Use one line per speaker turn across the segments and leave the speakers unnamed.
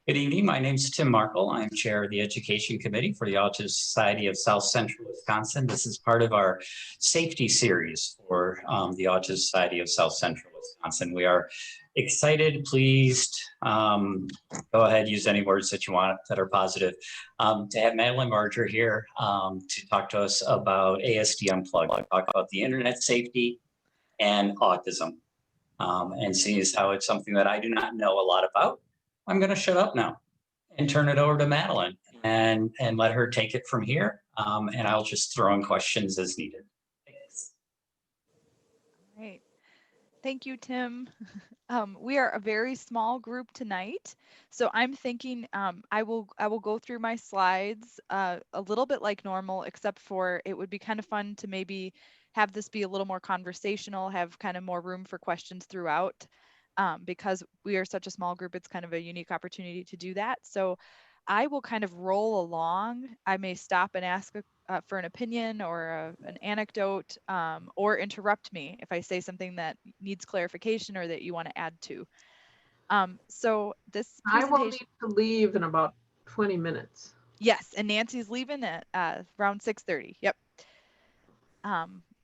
Good evening. My name is Tim Markle. I'm chair of the Education Committee for the Autism Society of South Central Wisconsin. This is part of our safety series for the Autism Society of South Central Wisconsin. We are excited, pleased, go ahead, use any words that you want that are positive, to have Madeline Barger here to talk to us about ASD Unplugged, talk about the internet safety and autism. And seeing as how it's something that I do not know a lot about, I'm going to shut up now and turn it over to Madeline and let her take it from here. And I'll just throw in questions as needed. Thanks.
All right. Thank you, Tim. We are a very small group tonight, so I'm thinking I will go through my slides a little bit like normal, except for it would be kind of fun to maybe have this be a little more conversational, have kind of more room for questions throughout. Because we are such a small group, it's kind of a unique opportunity to do that. So I will kind of roll along. I may stop and ask for an opinion or an anecdote, or interrupt me if I say something that needs clarification or that you want to add to. So this presentation.
I will need to leave in about 20 minutes.
Yes, and Nancy's leaving at around 6:30. Yep.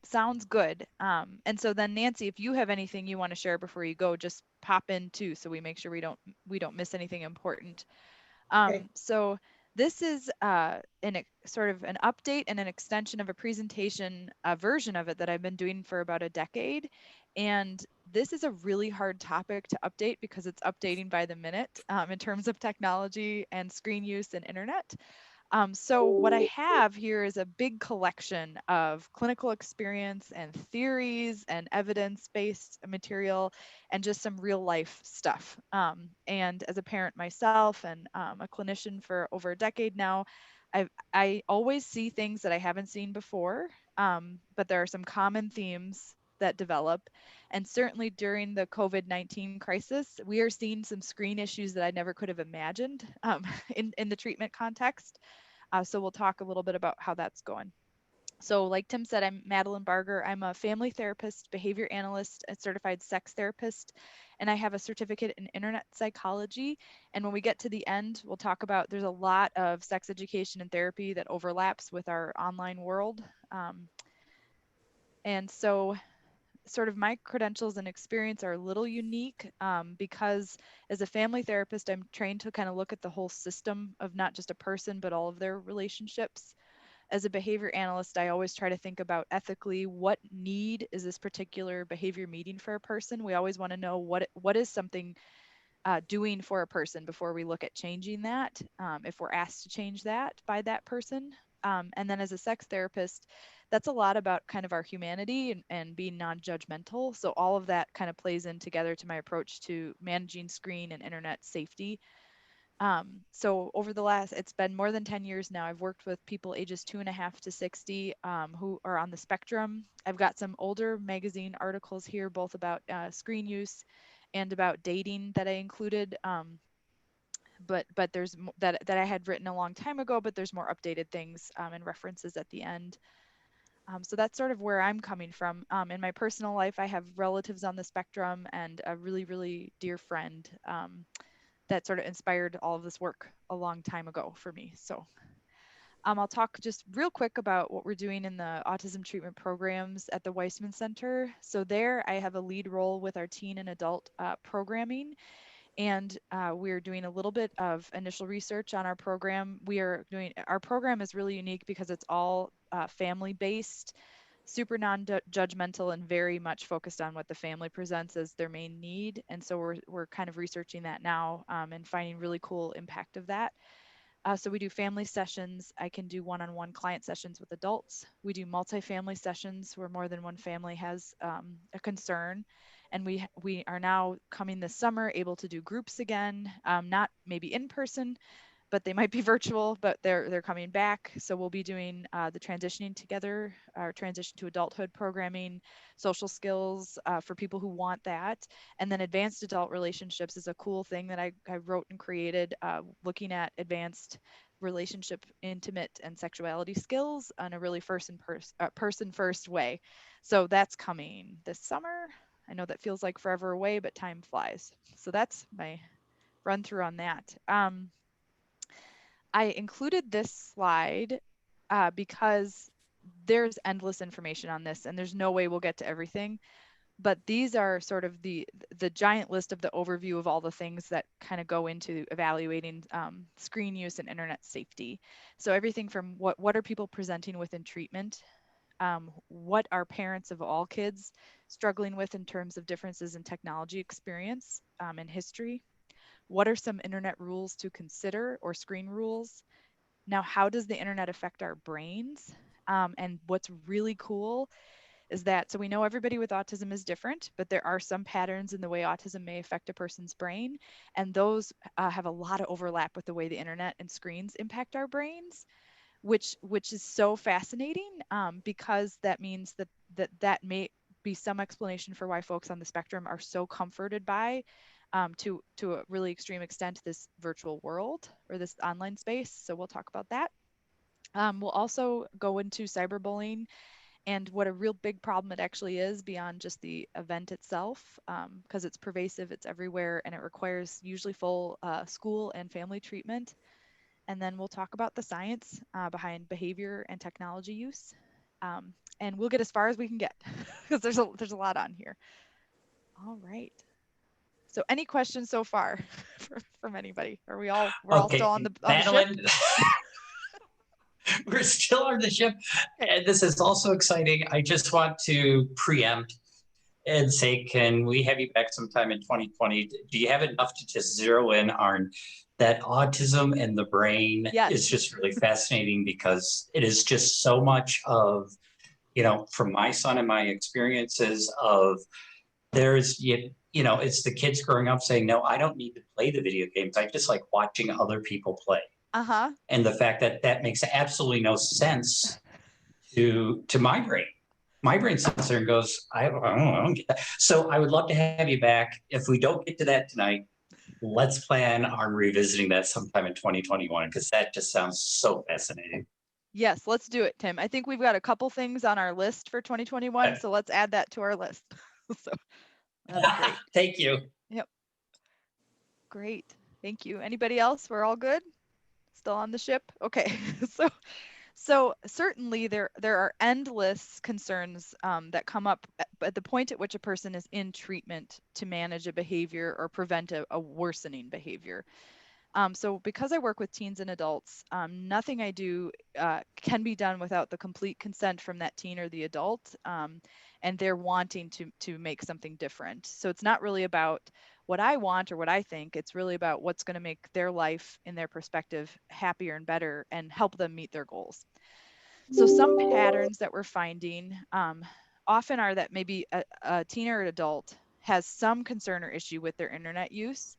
Sounds good. And so then Nancy, if you have anything you want to share before you go, just pop in too, so we make sure we don't miss anything important.
Okay.
So this is sort of an update and an extension of a presentation, a version of it that I've been doing for about a decade. And this is a really hard topic to update because it's updating by the minute in terms of technology and screen use and internet. So what I have here is a big collection of clinical experience and theories and evidence-based material and just some real life stuff. And as a parent myself and a clinician for over a decade now, I always see things that I haven't seen before, but there are some common themes that develop. And certainly during the COVID-19 crisis, we are seeing some screen issues that I never could have imagined in the treatment context. So we'll talk a little bit about how that's going. So like Tim said, I'm Madeline Barger. I'm a family therapist, behavior analyst, a certified sex therapist, and I have a certificate in internet psychology. And when we get to the end, we'll talk about there's a lot of sex education and therapy that overlaps with our online world. And so sort of my credentials and experience are a little unique because as a family therapist, I'm trained to kind of look at the whole system of not just a person, but all of their relationships. As a behavior analyst, I always try to think about ethically what need is this particular behavior meeting for a person. We always want to know what is something doing for a person before we look at changing that, if we're asked to change that by that person. And then as a sex therapist, that's a lot about kind of our humanity and being non-judgmental. So all of that kind of plays in together to my approach to managing screen and internet safety. So over the it's been more than 10 years now, I've worked with people ages 2.5 to 60 who are on the spectrum. I've got some older magazine articles here, both about screen use and about dating that I included. But there's that I had written a long time ago, but there's more updated things and references at the end. So that's sort of where I'm coming from. In my personal life, I have relatives on the spectrum and a really, really dear friend that sort of inspired all of this work a long time ago for me. So I'll talk just real quick about what we're doing in the autism treatment programs at the Weissman Center. So there I have a lead role with our teen and adult programming. And we're doing a little bit of initial research on our program. Our program is really unique because it's all family-based, super non-judgmental, and very much focused on what the family presents as their main need. And so we're kind of researching that now and finding really cool impact of that. So we do family sessions. I can do one-on-one client sessions with adults. We do multifamily sessions where more than one family has a concern. And we are now coming this summer able to do groups again, not maybe in person, but they might be virtual, but they're coming back. So we'll be doing the transitioning together, our transition to adulthood programming, social skills for people who want that. And then advanced adult relationships is a cool thing that I wrote and created, looking at advanced relationship, intimate, and sexuality skills on a really person first way. So that's coming this summer. I know that feels like forever away, but time flies. So that's my run through on that. I included this slide because there's endless information on this, and there's no way we'll get to everything. But these are sort of the giant list of the overview of all the things that kind of go into evaluating screen use and internet safety. So everything from what are people presenting with in treatment, what are parents of all kids struggling with in terms of differences in technology experience and history, what are some internet rules to consider or screen rules. Now, how does the internet affect our brains? And what's really cool is that, so we know everybody with autism is different, but there are some patterns in the way autism may affect a person's brain. And those have a lot of overlap with the way the internet and screens impact our brains, which is so fascinating because that means that may be some explanation for why folks on the spectrum are so comforted by to a really extreme extent this virtual world or this online space. So we'll talk about that. We'll also go into cyberbullying and what a real big problem it actually is beyond just the event itself, because it's pervasive, it's everywhere, and it requires usually full school and family treatment. And then we'll talk about the science behind behavior and technology use. And we'll get as far as we can get because there's a lot on here. All right. So any questions so far from anybody? Are we're all still on the ship?
Madeline, we're still on the ship.
Okay.
And this is also exciting. I just want to preempt and say, can we have you back sometime in 2020? Do you have enough to just zero in on that autism and the brain?
Yes.
Is just really fascinating because it is just so much of, from my son and my experiences of there's, it's the kids growing up saying, no, I don't need to play the video games. I just like watching other people play.
Uh-huh.
And the fact that that makes absolutely no sense to my brain. My brain sits there and goes, I don't get that. So I would love to have you back. If we don't get to that tonight, let's plan on revisiting that sometime in 2021 because that just sounds so fascinating.
Yes, let's do it, Tim. I think we've got a couple things on our list for 2021,
Okay.
so let's add that to our list. So that'd be great.
Thank you.
Yep. Great. Thank you. Anybody else? We're all good? Still on the ship? Okay. So certainly there are endless concerns that come up at the point at which a person is in treatment to manage a behavior or prevent a worsening behavior. So because I work with teens and adults, nothing I do can be done without the complete consent from that teen or the adult, and they're wanting to make something different. So it's not really about what I want or what I think. It's really about what's going to make their life, in their perspective, happier and better and help them meet their goals. So some patterns that we're finding often are that maybe a teen or an adult has some concern or issue with their internet use.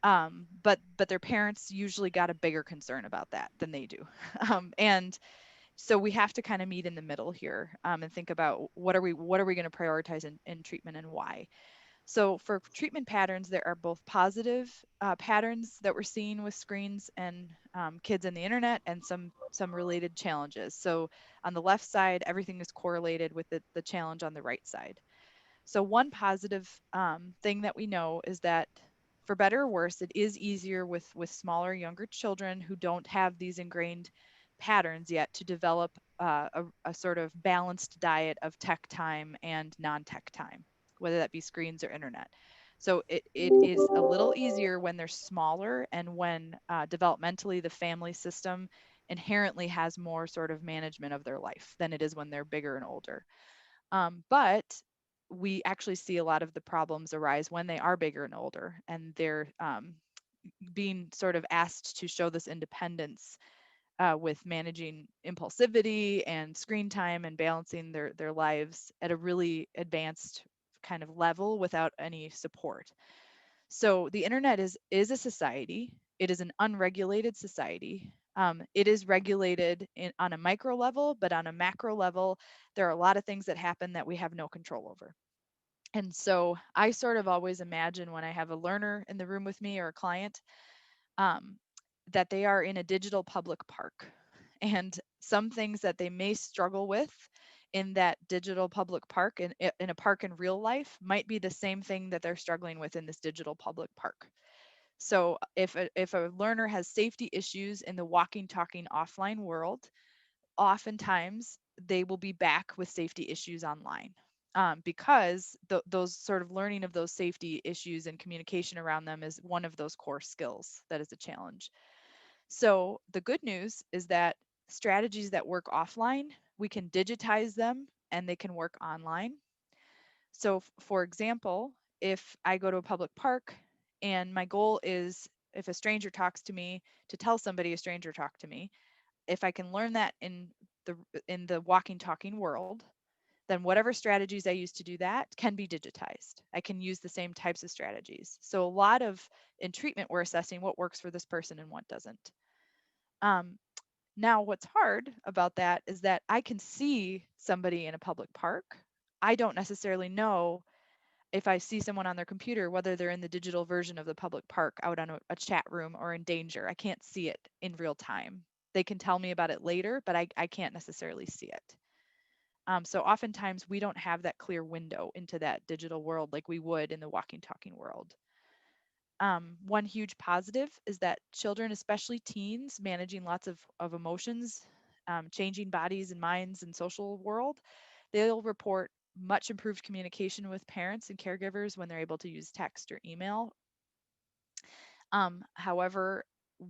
But their parents usually got a bigger concern about that than they do. And so we have to kind of meet in the middle here and think about what are we going to prioritize in treatment and why. So for treatment patterns, there are both positive patterns that we're seeing with screens and kids and the internet and some related challenges. So on the left side, everything is correlated with the challenge on the right side. So one positive thing that we know is that for better or worse, it is easier with smaller, younger children who don't have these ingrained patterns yet to develop a sort of balanced diet of tech time and non-tech time, whether that be screens or internet. So it is a little easier when they're smaller and when developmentally the family system inherently has more sort of management of their life than it is when they're bigger and older. But we actually see a lot of the problems arise when they are bigger and older and they're being sort of asked to show this independence with managing impulsivity and screen time and balancing their lives at a really advanced kind of level without any support. So the internet is a society. It is an unregulated society. It is regulated on a micro level, but on a macro level, there are a lot of things that happen that we have no control over. And so I sort of always imagine when I have a learner in the room with me or a client, um, that they are in a digital public park. And some things that they may struggle with in that digital public park in a park in real life might be the same thing that they're struggling with in this digital public park. So if a learner has safety issues in the walking, talking offline world, oftentimes they will be back with safety issues online, because those sort of learning of those safety issues and communication around them is one of those core skills that is a challenge. So the good news is that strategies that work offline, we can digitize them and they can work online. So for example, if I go to a public park and my goal is, if a stranger talks to me, to tell somebody a stranger talked to me, if I can learn that the in the walking talking world, then whatever strategies I use to do that can be digitized. I can use the same types of strategies. So a lot of in treatment, we're assessing what works for this person and what doesn't. Um, Now, what's hard about that is that I can see somebody in a public park. I don't necessarily know, if I see someone on their computer, whether they're in the digital version of the public park out on a chat room or in danger. I can't see it in real time. They can tell me about it later, but I can't necessarily see it. So oftentimes we don't have that clear window into that digital world like we would in the walking, talking world. One huge positive is that children, especially teens, managing lots of emotions, changing bodies and minds and social world, they'll report much improved communication with parents and caregivers when they're able to use text or email. However,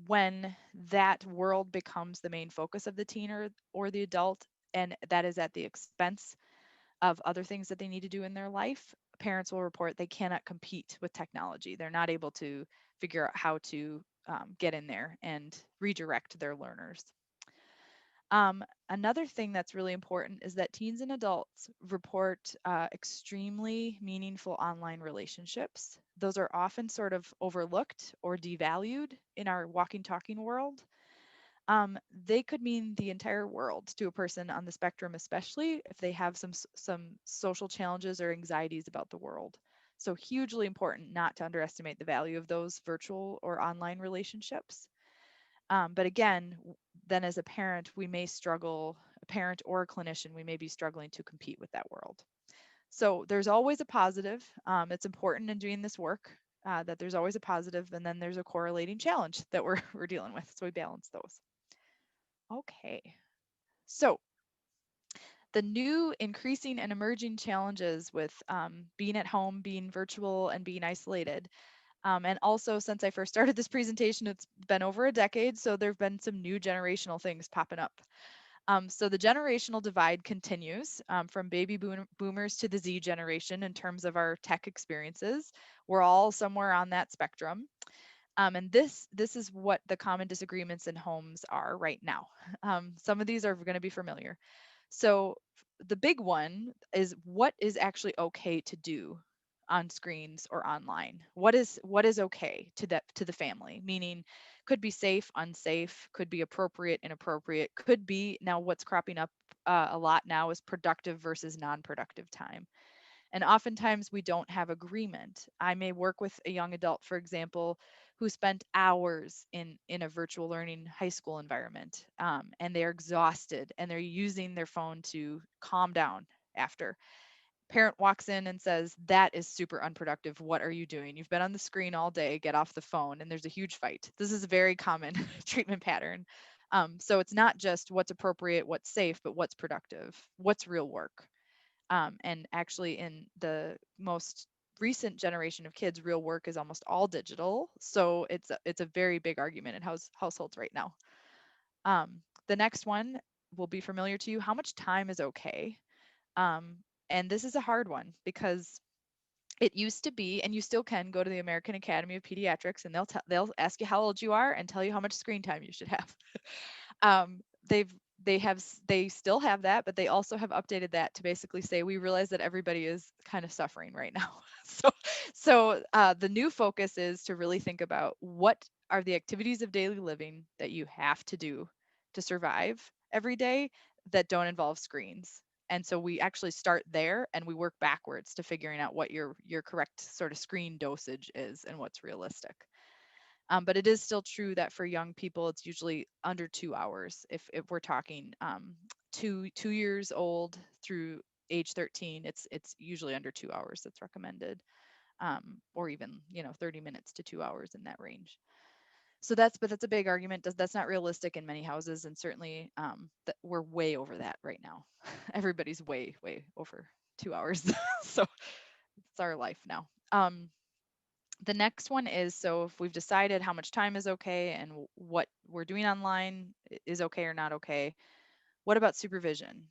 when that world becomes the main focus of the teen or the adult, and that is at the expense of other things that they need to do in their life, parents will report they cannot compete with technology. They're not able to figure out how to get in there and redirect their learners. Another thing that's really important is that teens and adults report extremely meaningful online relationships. Those are often sort of overlooked or devalued in our walking, talking world. They could mean the entire world to a person on the spectrum, especially if they have some social challenges or anxieties about the world. So hugely important not to underestimate the value of those virtual or online relationships. But again, then as a parent, we may struggle, a parent or a clinician, we may be struggling to compete with that world. So there's always a positive. It's important in doing this work that there's always a positive, and then there's a correlating challenge that we're dealing with. So we balance those. Okay. So the new increasing and emerging challenges with being at home, being virtual, and being isolated. And also, since I first started this presentation, it's been over a decade, so there have been some new generational things popping up. So the generational divide continues from baby boomers to the Z generation in terms of our tech experiences. We're all somewhere on that spectrum. And this is what the common disagreements in homes are right now. Some of these are going to be familiar. So the big one is, what is actually okay to do on screens or online? What is okay to the family? Meaning, could be safe, unsafe, could be appropriate, inappropriate, could be, now what's cropping up a lot now is productive versus non-productive time. And oftentimes we don't have agreement. I may work with a young adult, for example, who spent hours in a virtual learning high school environment, and they're exhausted and they're using their phone to calm down after. Parent walks in and says, "That is super unproductive. What are you doing? You've been on the screen all day. Get off the phone." And there's a huge fight. This is a very common treatment pattern. So it's not just what's appropriate, what's safe, but what's productive, what's real work. And actually, in the most recent generation of kids, real work is almost all digital. So it's a very big argument in households right now. The next one will be familiar to you. How much time is okay? Um, and this is a hard one because it used to be, and you still can go to the American Academy of Pediatrics, and they'll ask you how old you are and tell you how much screen time you should have. um, they've they still have that, but they also have updated that to basically say, we realize that everybody is kind of suffering right now. So the new focus is to really think about, what are the activities of daily living that you have to do to survive every day that don't involve screens. And so we actually start there and we work backwards to figuring out what your correct sort of screen dosage is and what's realistic. But it is still true that for young people, it's usually under 2 hours. If we're talking 2 years old through age 13, it's usually under 2 hours that's recommended. or even, 30 minutes to 2 hours in that range. So that's a big argument. That's not realistic in many houses, and certainly that we're way over that right now. Everybody's way over 2 hours, so it's our life now. The next one is, so if we've decided how much time is okay and what we're doing online is okay or not okay, what about supervision?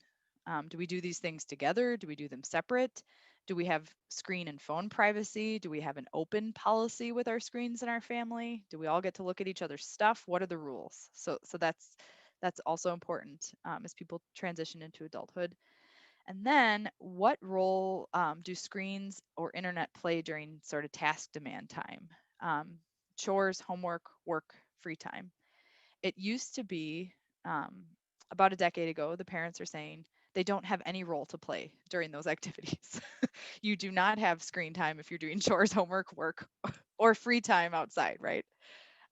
Do we do these things together? Do we do them separate? Do we have screen and phone privacy? Do we have an open policy with our screens in our family? Do we all get to look at each other's stuff? What are the rules? So that's also important as people transition into adulthood. And then what role do screens or internet play during sort of task demand time? Chores, homework, work, free time. It used to be about a decade ago, the parents are saying they don't have any role to play during those activities. You do not have screen time if you're doing chores, homework, work, or free time outside, right?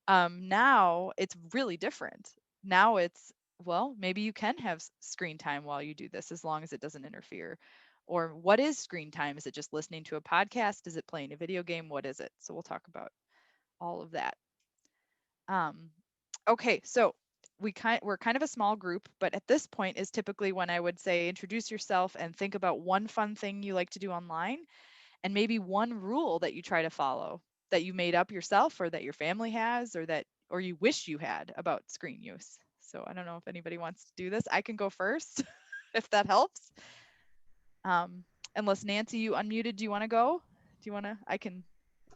Now it's really different. Now it's, well, maybe you can have screen time while you do this as long as it doesn't interfere. Or what is screen time? Is it just listening to a podcast? Is it playing a video game? What is it? So we'll talk about all of that. Okay, so we're kind of a small group, but at this point is typically when I would say introduce yourself and think about one fun thing you like to do online and maybe one rule that you try to follow that you made up yourself or that your family has or you wish you had about screen use. So I don't know if anybody wants to do this. I can go first if that helps. Unless Nancy, you unmuted, do you want to go? Do you want to? I can.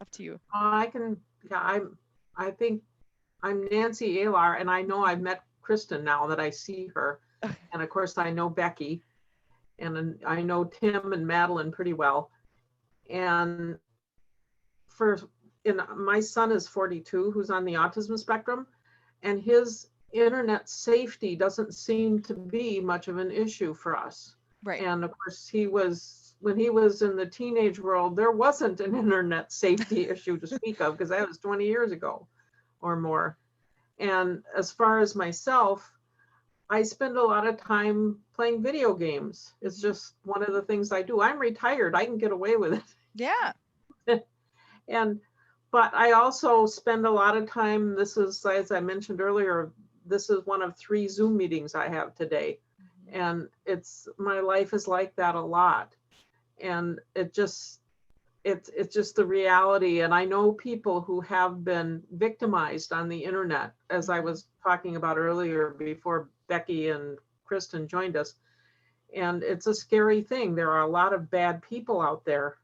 Up to you.
I can, yeah, I think I'm Nancy Alar, and I know I've met Kristen now that I see her. And of course, I know Becky, and I know Tim and Madeline pretty well. And my son is 42, who's on the autism spectrum, and his internet safety doesn't seem to be much of an issue for us.
Right.
And of course, when he was in the teenage world, there wasn't an internet safety issue to speak of, because that was 20 years ago or more. And as far as myself, I spend a lot of time playing video games. It's just one of the things I do. I'm retired. I can get away with it.
Yeah.
But I also spend a lot of time, this is, as I mentioned earlier, this is one of 3 Zoom meetings I have today. And my life is like that a lot. And it's just the reality. And I know people who have been victimized on the internet, as I was talking about earlier before Becky and Kristen joined us. And it's a scary thing. There are a lot of bad people out there,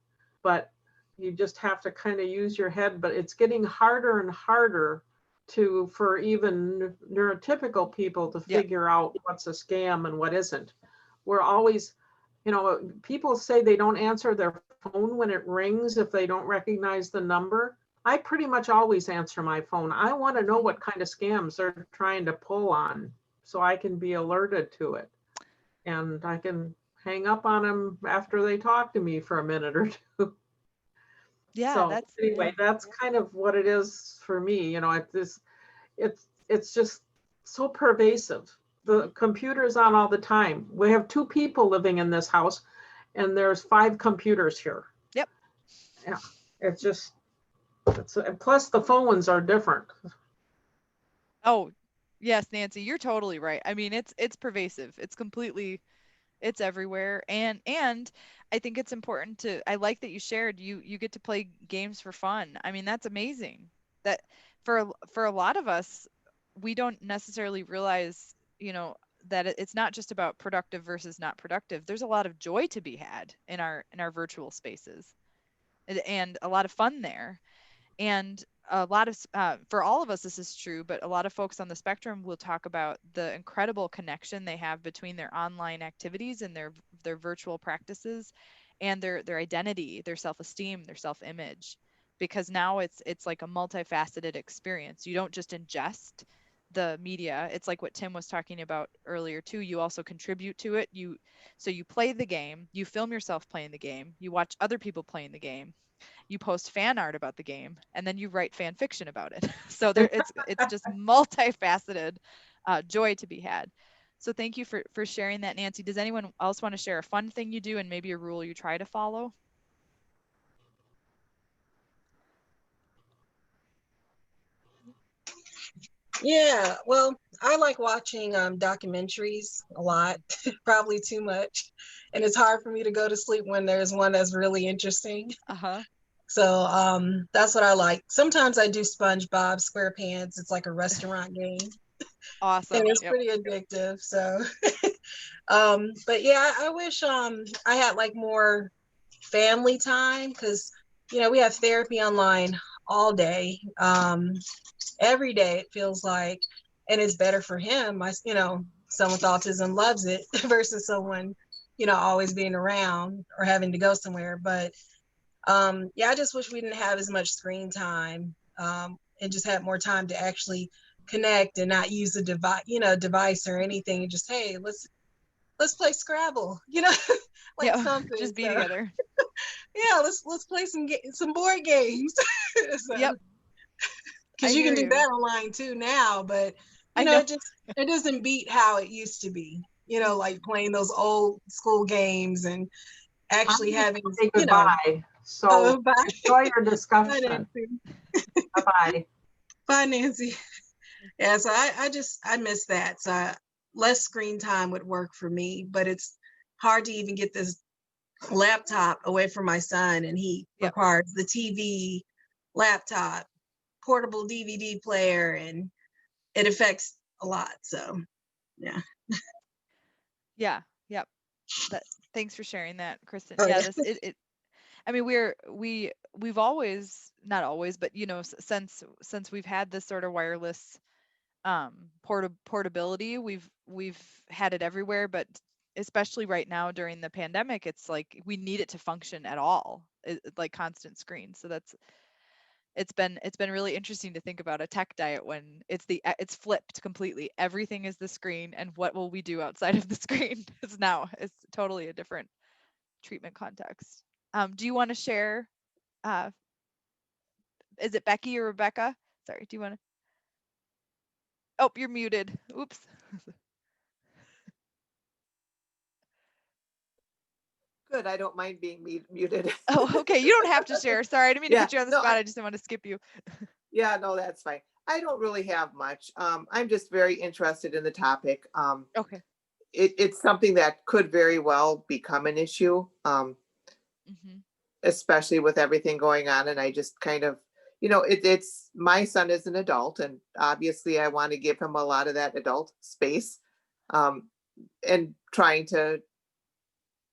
but you just have to kind of use your head. But it's getting harder and harder for even neurotypical people to figure out what's a scam and what isn't. We're always, people say they don't answer their phone when it rings if they don't recognize the number. I pretty much always answer my phone. I want to know what kind of scams they're trying to pull on so I can be alerted to it. And I can hang up on them after they talk to me for a minute or two.
Yeah,
so that's kind of what it is for me. It's just so pervasive. The computer's on all the time. We have 2 people living in this house, and there's 5 computers here.
Yep.
Yeah, plus the phones are different.
Oh, yes, Nancy, you're totally right. I mean, it's pervasive. It's everywhere. And I think it's important I like that you shared you get to play games for fun. I mean, that's amazing. That for a lot of us, we don't necessarily realize, that it's not just about productive versus not productive. There's a lot of joy to be had in our virtual spaces and a lot of fun there. And a lot of for all of us this is true, but a lot of folks on the spectrum will talk about the incredible connection they have between their online activities and their virtual practices and their identity, their self-esteem, their self-image, because now it's like a multifaceted experience. You don't just ingest the media. It's like what Tim was talking about earlier too. You also contribute to it. You play the game, you film yourself playing the game, you watch other people playing the game, you post fan art about the game, and then you write fan fiction about it. So it's just multifaceted joy to be had. So thank you for sharing that, Nancy. Does anyone else want to share a fun thing you do and maybe a rule you try to follow?
Yeah, well, I like watching documentaries a lot, probably too much. And it's hard for me to go to sleep when there's one that's really interesting.
Uh-huh.
So that's what I like. Sometimes I do SpongeBob SquarePants. It's like a restaurant game, and
Awesome.
it's
Yep.
pretty addictive. So, but yeah, I wish I had like more family time because we have therapy online all day, every day it feels like, and it's better for him. Someone with autism loves it versus someone always being around or having to go somewhere. But yeah, I just wish we didn't have as much screen time, and just had more time to actually connect and not use a device or anything, and just, hey, let's play Scrabble, like
Yeah.
something.
Just be
So
together.
yeah, let's play some board games. So
Yep. I
because you can
hear
do
you.
that online too now, but
I know.
it doesn't beat how it used to be, like playing those old school games and
I'm
actually
going to
having,
say goodbye. So
oh, bye.
enjoy your
Bye,
discussion.
Nancy.
Bye-bye.
Bye, Nancy. Yeah, so I miss that. So less screen time would work for me, but it's hard to even get this laptop away from my son, and he
Yep.
requires the TV, laptop, portable DVD player, and it affects a lot. So yeah.
Yeah. Yep. Thanks for sharing that, Kristen.
Oh
Yeah,
yeah.
this it I mean, we've always, not always, but since we've had this sort of wireless portability, we've had it everywhere, but especially right now during the pandemic, it's like we need it to function at all, like constant screen. So it's been really interesting to think about a tech diet when it's flipped completely. Everything is the screen, and what will we do outside of the screen is now it's totally a different treatment context. Do you want to share? Uh, is it Becky or Rebecca? Sorry, do you want to? Oh, you're muted. Oops.
Good. I don't mind being muted.
Oh, okay. You don't have to share. Sorry, I didn't mean to
Yeah.
put you on the
No,
spot. I just didn't want to skip you.
yeah, no, that's fine. I don't really have much. I'm just very interested in the topic.
Okay.
It's something that could very well become an issue,
Hmm.
especially with everything going on. And I just kind of, it's my son is an adult, and obviously I want to give him a lot of that adult space, um, and trying to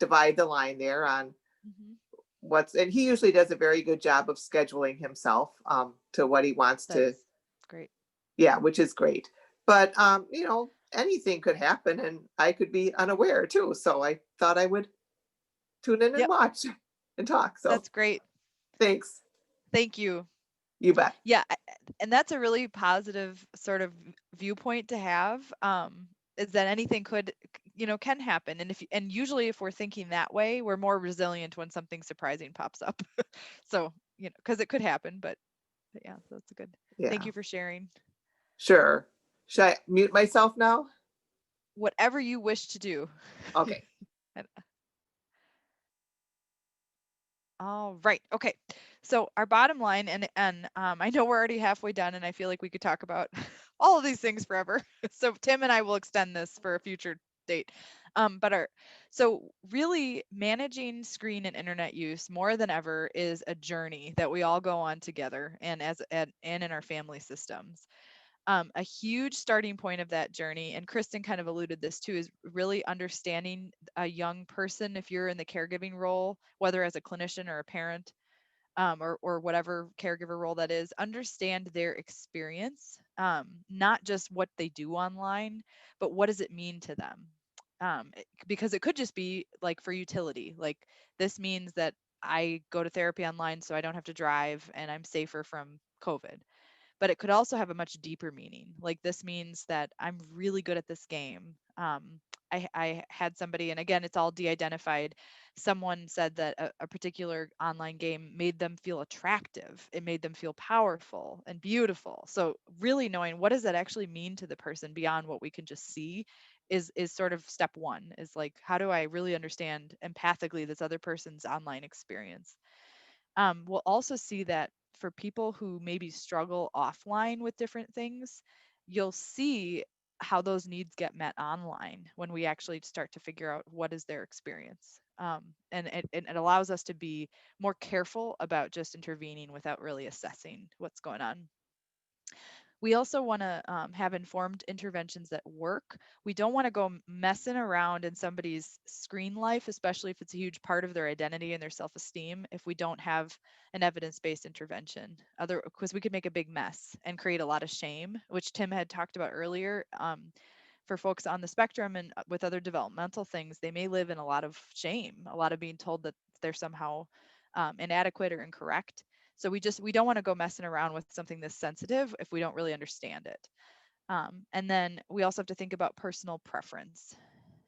divide the line there on
Hmm.
and he usually does a very good job of scheduling himself, to what he wants to.
That's great.
Yeah, which is great. But anything could happen and I could be unaware too. So I thought I would tune in and
Yep,
watch and talk. So
that's great.
thanks.
Thank you.
You bet.
Yeah, and that's a really positive sort of viewpoint to have. Is that anything can happen, and and usually if we're thinking that way, we're more resilient when something surprising pops up. So because it could happen, but yeah, that's a good. Thank
Yeah,
you for sharing.
sure. Should I mute myself now?
Whatever you wish to do.
Okay.
And- All right. Okay. So our bottom line, and I know we're already halfway done, and I feel like we could talk about all of these things forever. So Tim and I will extend this for a future date. So really managing screen and internet use more than ever is a journey that we all go on together, and and in our family systems. A huge starting point of that journey, and Kristen kind of alluded this too, is really understanding a young person, if you're in the caregiving role, whether as a clinician or a parent, or whatever caregiver role that is, understand their experience, not just what they do online, but what does it mean to them? Because it could just be like for utility, like this means that I go to therapy online so I don't have to drive and I'm safer from COVID, but it could also have a much deeper meaning. Like this means that I'm really good at this game. I had somebody, and again, it's all de-identified. Someone said that a particular online game made them feel attractive. It made them feel powerful and beautiful. So really knowing what does that actually mean to the person beyond what we can just see is sort of step one. Is like, how do I really understand empathically this other person's online experience? We'll also see that for people who maybe struggle offline with different things, you'll see how those needs get met online when we actually start to figure out what is their experience. And it allows us to be more careful about just intervening without really assessing what's going on. We also want to have informed interventions that work. We don't want to go messing around in somebody's screen life, especially if it's a huge part of their identity and their self-esteem, if we don't have an evidence-based intervention. Because we could make a big mess and create a lot of shame, which Tim had talked about earlier. For folks on the spectrum and with other developmental things, they may live in a lot of shame, a lot of being told that they're somehow inadequate or incorrect. So we don't want to go messing around with something this sensitive if we don't really understand it. And then we also have to think about personal preference.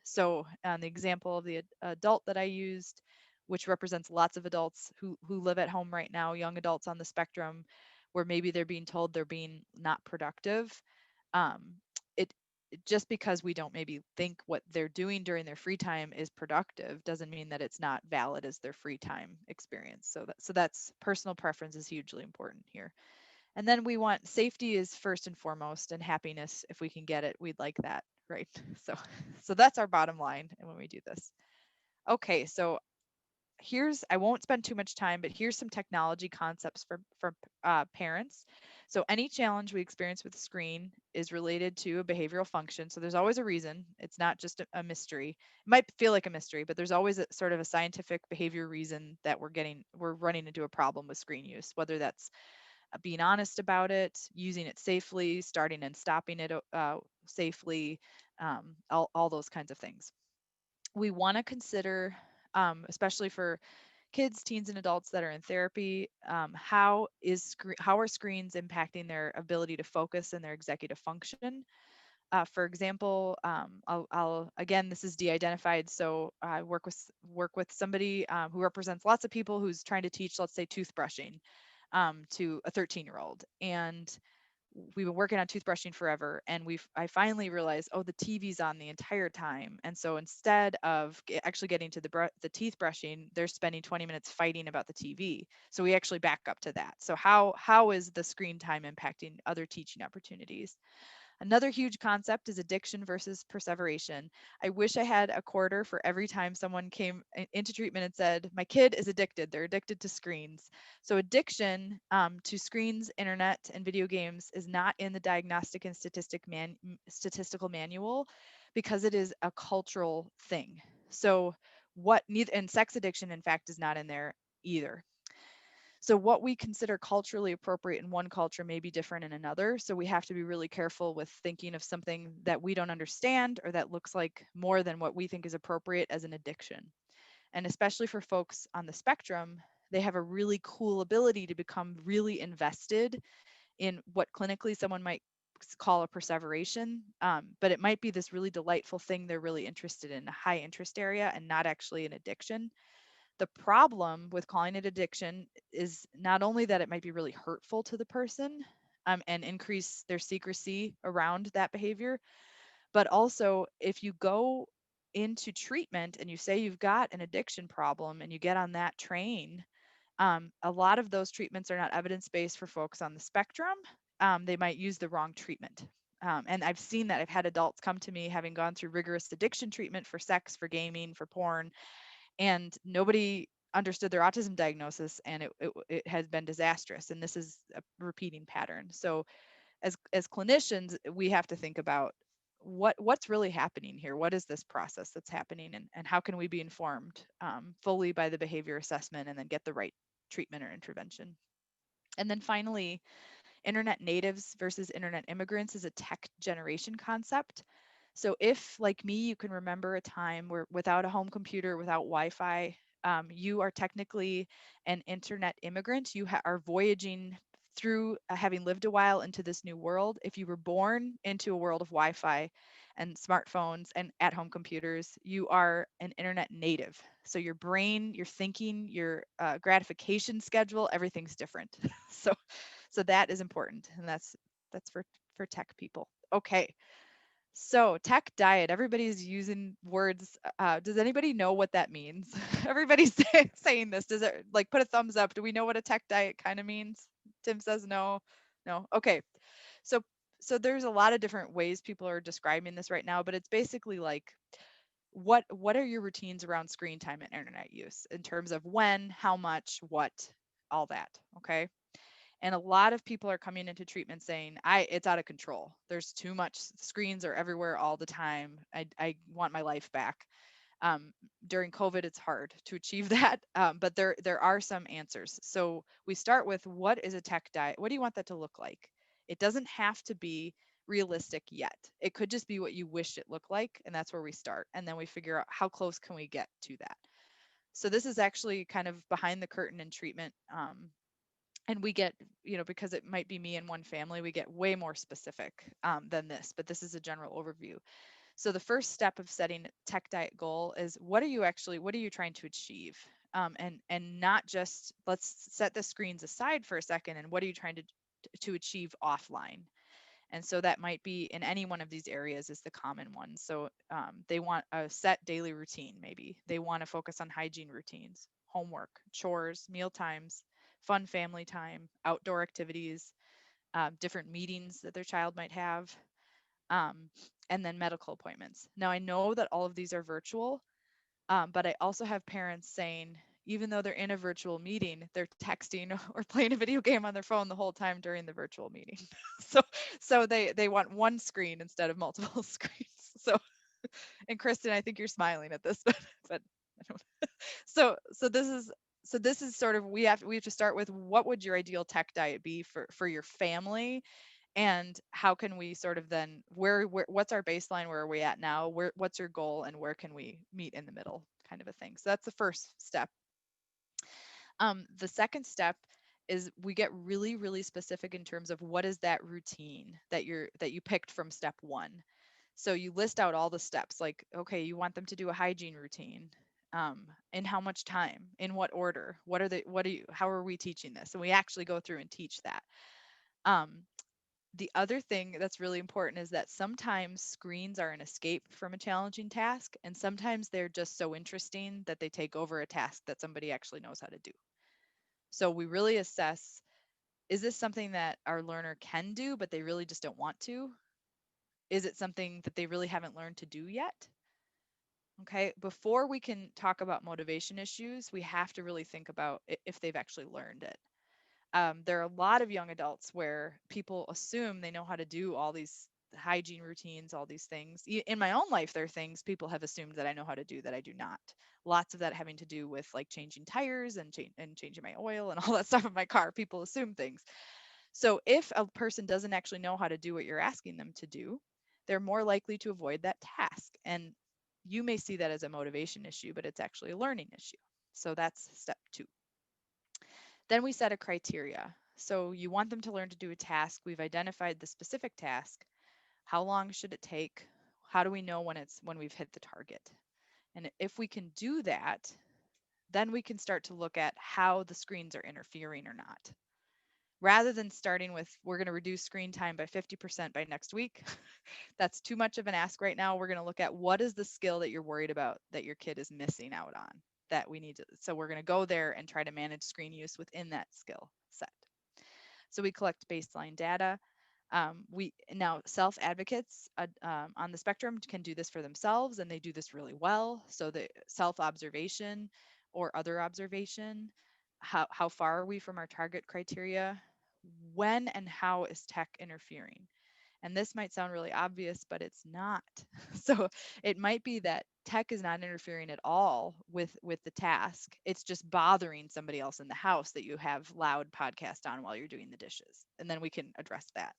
So on the example of the adult that I used, which represents lots of adults who live at home right now, young adults on the spectrum, where maybe they're being told they're being not productive. It just because we don't maybe think what they're doing during their free time is productive doesn't mean that it's not valid as their free time experience. So that's personal preference is hugely important here. And then we want safety is first and foremost, and happiness, if we can get it, we'd like that, right? So that's our bottom line when we do this. Okay, so I won't spend too much time, but here's some technology concepts for parents. So any challenge we experience with the screen is related to a behavioral function. So there's always a reason. It's not just a mystery. It might feel like a mystery, but there's always a sort of a scientific behavior reason that we're running into a problem with screen use, whether that's being honest about it, using it safely, starting and stopping it safely, all those kinds of things. We want to consider, especially for kids, teens, and adults that are in therapy, how are screens impacting their ability to focus and their executive function? For example, again, this is de-identified, so I work with somebody who represents lots of people who's trying to teach, let's say, toothbrushing to a 13-year-old, and we've been working on toothbrushing forever, and I finally realized, oh, the TV's on the entire time. And so instead of actually getting to the teeth brushing, they're spending 20 minutes fighting about the TV. So we actually back up to that. So how is the screen time impacting other teaching opportunities? Another huge concept is addiction versus perseveration. I wish I had a quarter for every time someone came into treatment and said, my kid is addicted. They're addicted to screens. So addiction to screens, internet, and video games is not in the diagnostic and statistical manual because it is a cultural thing. So and sex addiction, in fact, is not in there either. So what we consider culturally appropriate in one culture may be different in another. So we have to be really careful with thinking of something that we don't understand or that looks like more than what we think is appropriate as an addiction. And especially for folks on the spectrum, they have a really cool ability to become really invested in what clinically someone might call a perseveration, but it might be this really delightful thing they're really interested in, a high interest area, and not actually an addiction. The problem with calling it addiction is not only that it might be really hurtful to the person and increase their secrecy around that behavior, but also if you go into treatment and you say you've got an addiction problem and you get on that train, a lot of those treatments are not evidence-based for folks on the spectrum. They might use the wrong treatment. And I've seen that. I've had adults come to me having gone through rigorous addiction treatment for sex, for gaming, for porn, and nobody understood their autism diagnosis, and it has been disastrous, and this is a repeating pattern. So as clinicians, we have to think about what's really happening here. What is this process that's happening, and how can we be informed fully by the behavior assessment and then get the right treatment or intervention? And then finally, internet natives versus internet immigrants is a tech generation concept. So if, like me, you can remember a time where without a home computer, without Wi-Fi, you are technically an internet immigrant. You are voyaging through having lived a while into this new world. If you were born into a world of Wi-Fi and smartphones and at-home computers, you are an internet native. So your brain, your thinking, your gratification schedule, everything's different. So that is important, and that's for tech people. Okay. So tech diet, everybody's using words. Does anybody know what that means? Everybody's saying this. Does it, like, put a thumbs up? Do we know what a tech diet kind of means? Tim says no. No. Okay. So So there's a lot of different ways people are describing this right now, but it's basically like, what are your routines around screen time and internet use in terms of when, how much, what, all that, okay? And a lot of people are coming into treatment saying, it's out of control. There's too much, screens are everywhere all the time. I want my life back. During COVID, it's hard to achieve that, but there are some answers. So we start with, what is a tech diet? What do you want that to look like? It doesn't have to be realistic yet. It could just be what you wish it looked like, and that's where we start. And then we figure out how close can we get to that. So this is actually kind of behind the curtain in treatment. And we get, because it might be me and one family, we get way more specific than this, but this is a general overview. So the first step of setting a tech diet goal is, what are you trying to achieve? And not just, let's set the screens aside for a second, and what are you trying to achieve offline? And so that might be in any one of these areas is the common one. So they want a set daily routine, maybe. They want to focus on hygiene routines, homework, chores, meal times, fun family time, outdoor activities, different meetings that their child might have, and then medical appointments. Now, I know that all of these are virtual, but I also have parents saying, even though they're in a virtual meeting, they're texting or playing a video game on their phone the whole time during the virtual meeting. so they want one screen instead of multiple screens. So, and Kristen, I think you're smiling at this, but I don't. So this is sort of, we have to start with, what would your ideal tech diet be for your family, and how can we sort of then, where what's our baseline, where are we at now, what's your goal, and where can we meet in the middle, kind of a thing. So that's the first step. The second step is, we get really, really specific in terms of, what is that routine that you picked from step one. So you list out all the steps, like, okay, you want them to do a hygiene routine. In how much time, in what order, how are we teaching this? And we actually go through and teach that. The other thing that's really important is that sometimes screens are an escape from a challenging task, and sometimes they're just so interesting that they take over a task that somebody actually knows how to do. So we really assess, is this something that our learner can do, but they really just don't want to? Is it something that they really haven't learned to do yet? Okay, before we can talk about motivation issues, we have to really think about if they've actually learned it. There are a lot of young adults where people assume they know how to do all these hygiene routines, all these things. In my own life, there are things people have assumed that I know how to do that I do not. Lots of that having to do with like changing tires and changing my oil and all that stuff in my car. People assume things. So if a person doesn't actually know how to do what you're asking them to do, they're more likely to avoid that task. And you may see that as a motivation issue, but it's actually a learning issue. So that's step 2. Then we set a criteria. So you want them to learn to do a task. We've identified the specific task. How long should it take? How do we know when we've hit the target? And if we can do that, then we can start to look at how the screens are interfering or not. Rather than starting with, we're going to reduce screen time by 50% by next week. That's too much of an ask right now. We're going to look at, what is the skill that you're worried about that your kid is missing out on, that we need to, so we're going to go there and try to manage screen use within that skill set. So we collect baseline data. We now, self advocates on the spectrum can do this for themselves, and they do this really well. So the self observation or other observation, how far are we from our target criteria? When and how is tech interfering? And this might sound really obvious, but it's not. So it might be that tech is not interfering at all with the task. It's just bothering somebody else in the house that you have loud podcast on while you're doing the dishes. And then we can address that.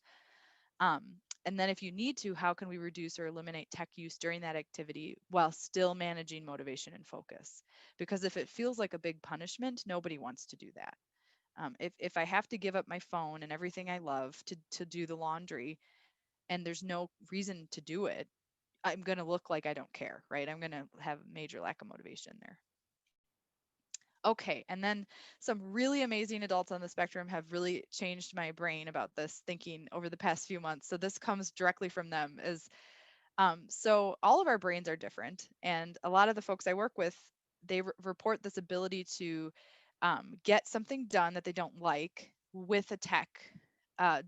And then if you need to, how can we reduce or eliminate tech use during that activity while still managing motivation and focus? Because if it feels like a big punishment, nobody wants to do that. If I have to give up my phone and everything I love to do the laundry, and there's no reason to do it, I'm going to look like I don't care, right? I'm going to have a major lack of motivation there. Okay, and then some really amazing adults on the spectrum have really changed my brain about this thinking over the past few months. So this comes directly from them. So all of our brains are different, and a lot of the folks I work with, they report this ability to get something done that they don't like with a tech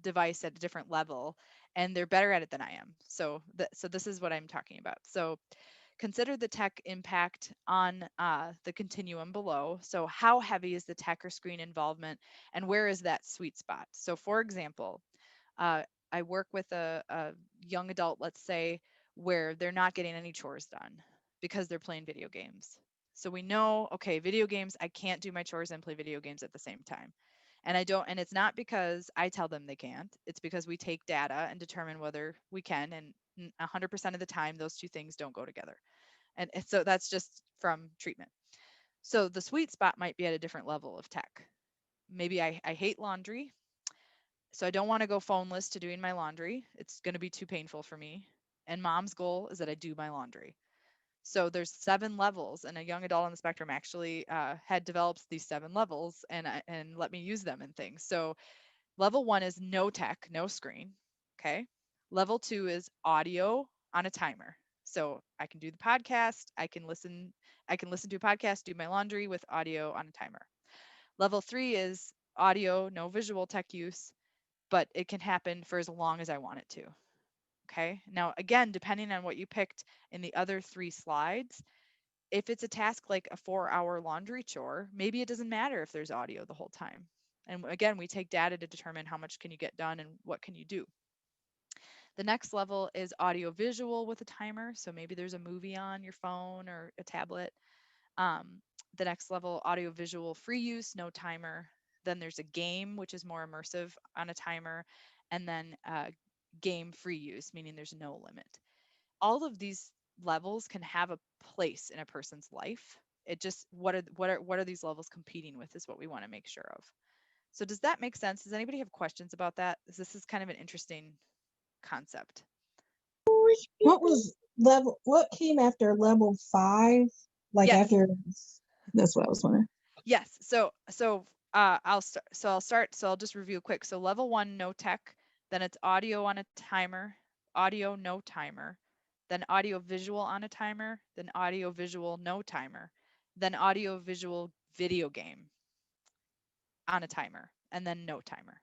device at a different level, and they're better at it than I am. So this is what I'm talking about. So consider the tech impact on the continuum below. So how heavy is the tech or screen involvement, and where is that sweet spot? So for example, I work with a young adult, let's say, where they're not getting any chores done because they're playing video games. So we know, okay, video games, I can't do my chores and play video games at the same time. And and it's not because I tell them they can't, it's because we take data and determine whether we can. And 100% of the time, those two things don't go together. And so that's just from treatment. So the sweet spot might be at a different level of tech. Maybe I hate laundry, so I don't want to go phoneless to doing my laundry. It's going to be too painful for me. And mom's goal is that I do my laundry. So there's 7 levels, and a young adult on the spectrum actually had developed these 7 levels and let me use them in things. So level 1 is no tech, no screen. Okay. Level 2 is audio on a timer. So I can do the podcast, I can listen to a podcast, do my laundry with audio on a timer. Level 3 is audio, no visual tech use, but it can happen for as long as I want it to. Okay. Now, again, depending on what you picked in the other 3 slides, if it's a task like a 4-hour laundry chore, maybe it doesn't matter if there's audio the whole time. And again, we take data to determine how much can you get done and what can you do. The next level is audio visual with a timer. So maybe there's a movie on your phone or a tablet. The next level, audio visual free use, no timer. Then there's a game, which is more immersive on a timer. And then game free use, meaning there's no limit. All of these levels can have a place in a person's life. It just, what are these levels competing with is what we want to make sure of. So does that make sense? Does anybody have questions about that? This is kind of an interesting concept.
What came after level 5? Like
yes.
after, that's what I was wondering.
Yes. So I'll start. So I'll just review quick. So level 1, no tech. Then it's audio on a timer, audio, no timer. Then audio visual on a timer. Then audio visual, no timer. Then audio visual video game on a timer, and then no timer.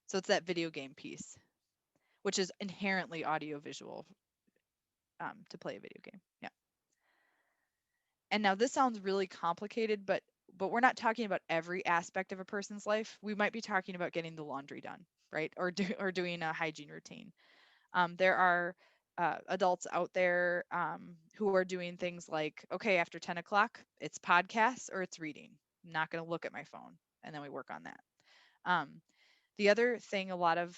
So it's that video game piece, which is inherently audio visual to play a video game. Yeah. And now this sounds really complicated, but we're not talking about every aspect of a person's life. We might be talking about getting the laundry done, right? Or doing a hygiene routine. There are adults out there who are doing things like, okay, after 10 o'clock, it's podcasts or it's reading. I'm not going to look at my phone. And then we work on that. The other thing a lot of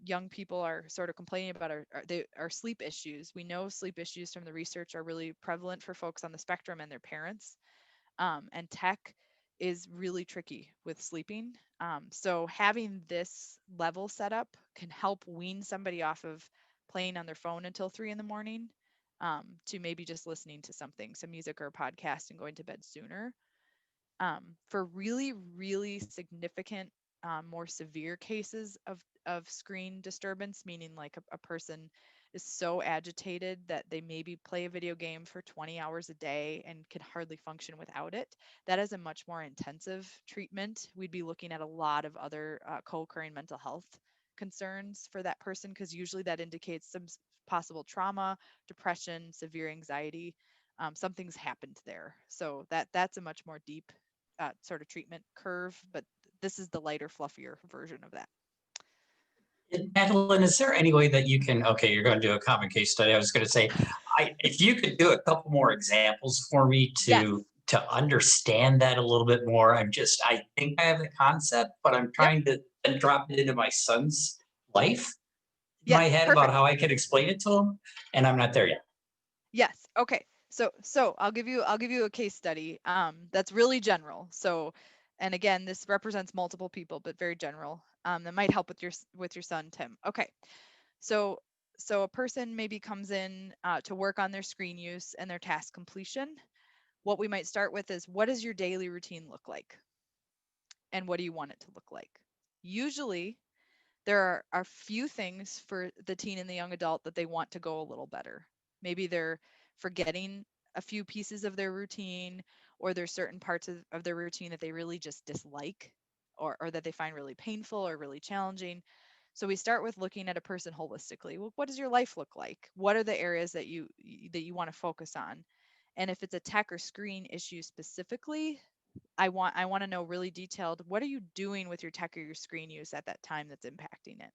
young people are sort of complaining about are sleep issues. We know sleep issues from the research are really prevalent for folks on the spectrum and their parents. And tech is really tricky with sleeping. So having this level set up can help wean somebody off of playing on their phone until 3 in the morning to maybe just listening to something, some music or a podcast, and going to bed sooner. For really, really significant, more severe cases of screen disturbance, meaning like a person is so agitated that they maybe play a video game for 20 hours a day and can hardly function without it, that is a much more intensive treatment. We'd be looking at a lot of other co-occurring mental health concerns for that person, because usually that indicates some possible trauma, depression, severe anxiety. Something's happened there. So that's a much more deep sort of treatment curve, but this is the lighter, fluffier version of that.
Madeline, is there any way that you can, okay, you're going to do a common case study. I was going to say, if you could do a couple more examples for me to understand that a little bit more. I think I have the concept, but I'm trying to drop it into my son's life in my head about how I can explain it to him, and I'm not there yet.
Yes. Okay. So I'll give you a case study that's really general. So, and again, this represents multiple people, but very general. That might help with your son, Tim. Okay. So a person maybe comes in to work on their screen use and their task completion. What we might start with is, what does your daily routine look like? And what do you want it to look like? Usually there are a few things for the teen and the young adult that they want to go a little better. Maybe they're forgetting a few pieces of their routine, or there's certain parts of their routine that they really just dislike. or that they find really painful or really challenging. So we start with looking at a person holistically. Well, what does your life look like? What are the areas that you want to focus on? And if it's a tech or screen issue specifically, I want to know really detailed, what are you doing with your tech or your screen use at that time that's impacting it?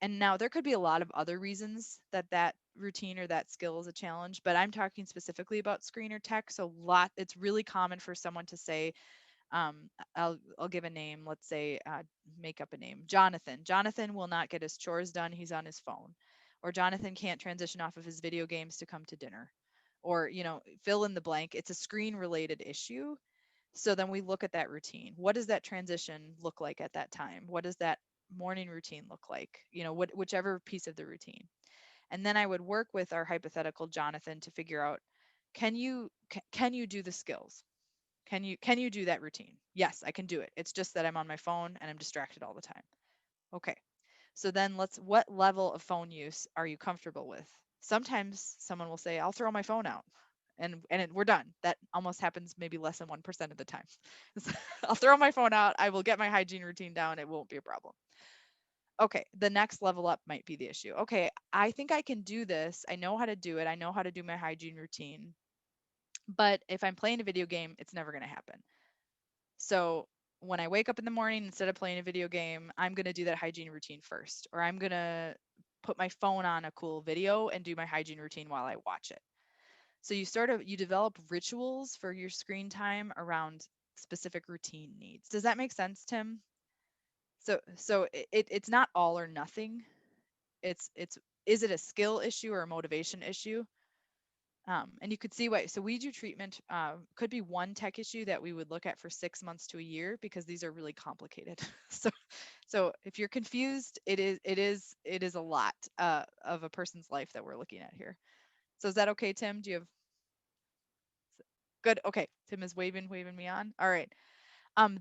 And now there could be a lot of other reasons that that routine or that skill is a challenge, but I'm talking specifically about screen or tech. So it's really common for someone to say, I'll give a name. Let's say, make up a name. Jonathan. Jonathan will not get his chores done. He's on his phone. Or Jonathan can't transition off of his video games to come to dinner. Or, fill in the blank. It's a screen related issue. So then we look at that routine. What does that transition look like at that time? What does that morning routine look like? Whichever piece of the routine. And then I would work with our hypothetical Jonathan to figure out, can you do the skills? Can you do that routine? Yes, I can do it. It's just that I'm on my phone and I'm distracted all the time. Okay. So then what level of phone use are you comfortable with? Sometimes someone will say, I'll throw my phone out we're done. That almost happens maybe less than 1% of the time. I'll throw my phone out. I will get my hygiene routine down. It won't be a problem. Okay. The next level up might be the issue. Okay. I think I can do this. I know how to do it. I know how to do my hygiene routine. But if I'm playing a video game, it's never going to happen. So when I wake up in the morning, instead of playing a video game, I'm going to do that hygiene routine first, or I'm going to put my phone on a cool video and do my hygiene routine while I watch it. So you develop rituals for your screen time around specific routine needs. Does that make sense, Tim? So it's not all or nothing. It's is it a skill issue or a motivation issue? And you could see why. So we do treatment, could be one tech issue that we would look at for 6 months to a year, because these are really complicated. So if you're confused, it is a lot of a person's life that we're looking at here. So is that okay, Tim? Do you have good? Okay, Tim is waving me on. All right.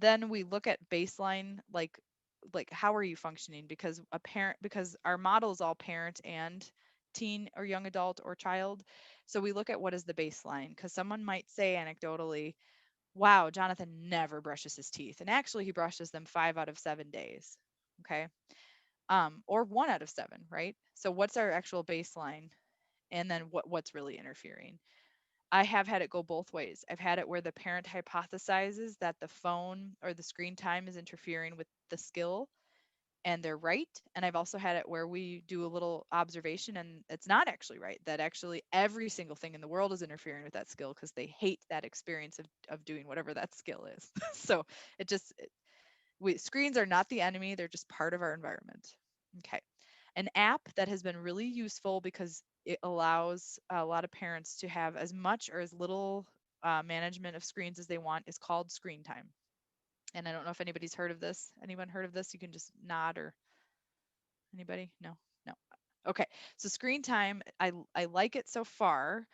Then we look at baseline, like how are you functioning? Because our model is all parent and teen or young adult or child. So we look at what is the baseline, because someone might say anecdotally, wow, Jonathan never brushes his teeth. And actually he brushes them 5 out of 7 days. Okay. Or 1 out of 7, right? So what's our actual baseline? And then what's really interfering? I have had it go both ways. I've had it where the parent hypothesizes that the phone or the screen time is interfering with the skill, and they're right. And I've also had it where we do a little observation and it's not actually right, that actually every single thing in the world is interfering with that skill because they hate that experience of doing whatever that skill is. So screens are not the enemy, they're just part of our environment. Okay. An app that has been really useful because it allows a lot of parents to have as much or as little management of screens as they want is called Screen Time. And I don't know if anybody's heard of this. Anyone heard of this? You can just nod, or anybody? No, no. Okay. So Screen Time, I like it so far,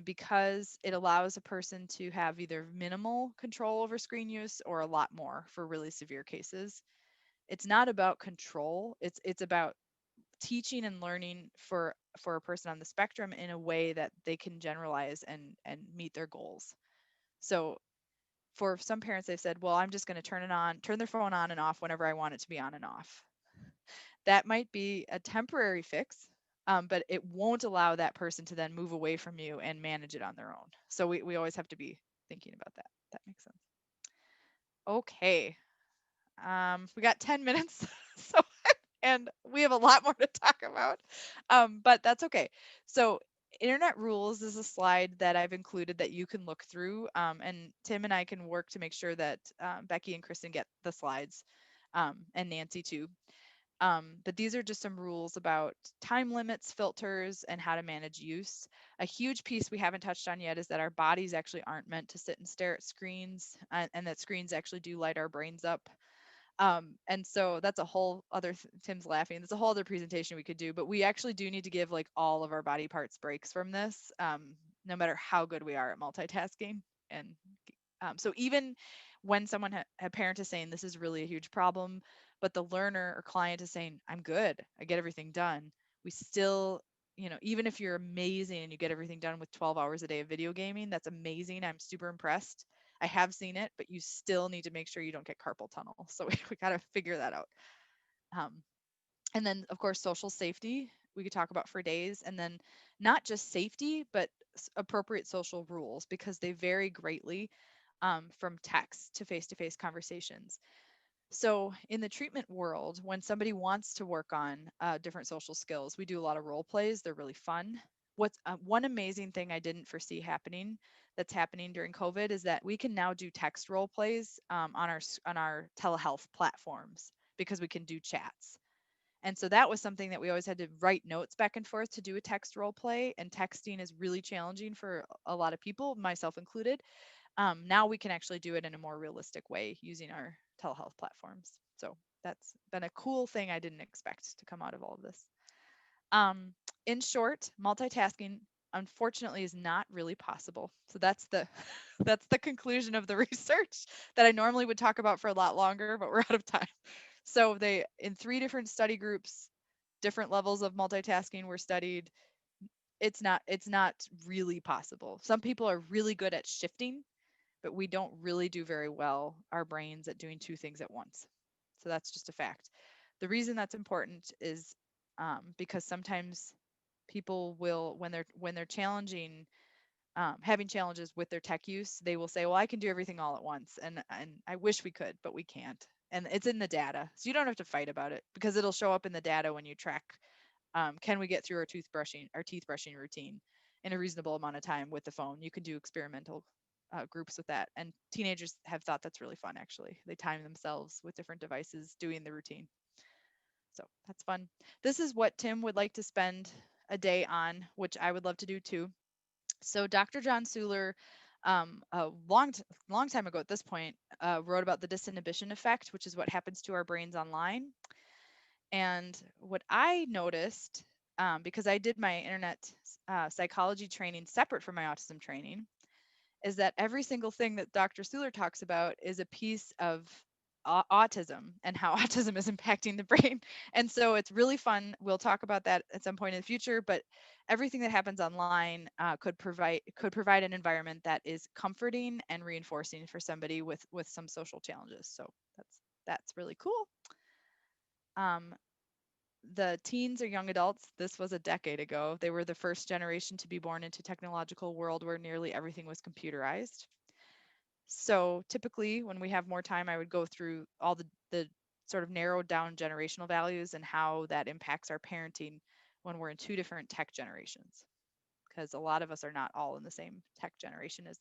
because it allows a person to have either minimal control over screen use or a lot more for really severe cases. It's not about control. It's about teaching and learning for a person on the spectrum in a way that they can generalize and meet their goals. So for some parents, they've said, well, I'm just going to turn their phone on and off whenever I want it to be on and off. That might be a temporary fix, but it won't allow that person to then move away from you and manage it on their own. So we always have to be thinking about that. That makes sense. Okay. We got 10 minutes. So and we have a lot more to talk about, but that's okay. So internet rules is a slide that I've included that you can look through, and Tim and I can work to make sure that Becky and Kristen get the slides, and Nancy too. But these are just some rules about time limits, filters, and how to manage use. A huge piece we haven't touched on yet is that our bodies actually aren't meant to sit and stare at screens, and that screens actually do light our brains up. And so that's a whole other, Tim's laughing, that's a whole other presentation we could do, but we actually do need to give like all of our body parts breaks from this, no matter how good we are at multitasking. And so even when someone, a parent is saying this is really a huge problem, but the learner or client is saying, I'm good, I get everything done, we still, even if you're amazing and you get everything done with 12 hours a day of video gaming, that's amazing, I'm super impressed. I have seen it, but you still need to make sure you don't get carpal tunnel. So we got to figure that out. And then, of course, social safety, we could talk about for days. And then not just safety, but appropriate social rules, because they vary greatly from text to face conversations. So in the treatment world, when somebody wants to work on different social skills, we do a lot of role plays. They're really fun. What's one amazing thing I didn't foresee that's happening during COVID is that we can now do text role plays on our telehealth platforms because we can do chats. And so that was something that we always had to write notes back and forth to do a text role play. And texting is really challenging for a lot of people, myself included. Now we can actually do it in a more realistic way using our telehealth platforms. So that's been a cool thing I didn't expect to come out of all of this. In short, multitasking unfortunately is not really possible. So that's the that's the conclusion of the research that I normally would talk about for a lot longer, but we're out of time. So they, in 3 different study groups, different levels of multitasking were studied. It's not really possible. Some people are really good at shifting, but we don't really do very well, our brains, at doing 2 things at once. So that's just a fact. The reason that's important is because sometimes people will, when they're challenging, having challenges with their tech use, they will say, well, I can do everything all at once. And I wish we could, but we can't. And it's in the data. So you don't have to fight about it, because it'll show up in the data when you track, can we get through our teeth brushing routine in a reasonable amount of time with the phone. You can do experimental groups with that. And teenagers have thought that's really fun, actually. They time themselves with different devices doing the routine. So that's fun. This is what Tim would like to spend a day on, which I would love to do too. So Dr. John Suler, a long time ago at this point, wrote about the disinhibition effect, which is what happens to our brains online. And what I noticed, because I did my internet psychology training separate from my autism training, is that every single thing that Dr. Suler talks about is a piece of autism and how autism is impacting the brain. And so it's really fun. We'll talk about that at some point in the future, but everything that happens online could provide an environment that is comforting and reinforcing for somebody with some social challenges. So that's really cool. The teens or young adults, this was a decade ago. They were the first generation to be born into a technological world where nearly everything was computerized. So typically when we have more time, I would go through all the sort of narrowed down generational values and how that impacts our parenting when we're in 2 different tech generations, because a lot of us are not all in the same tech generation as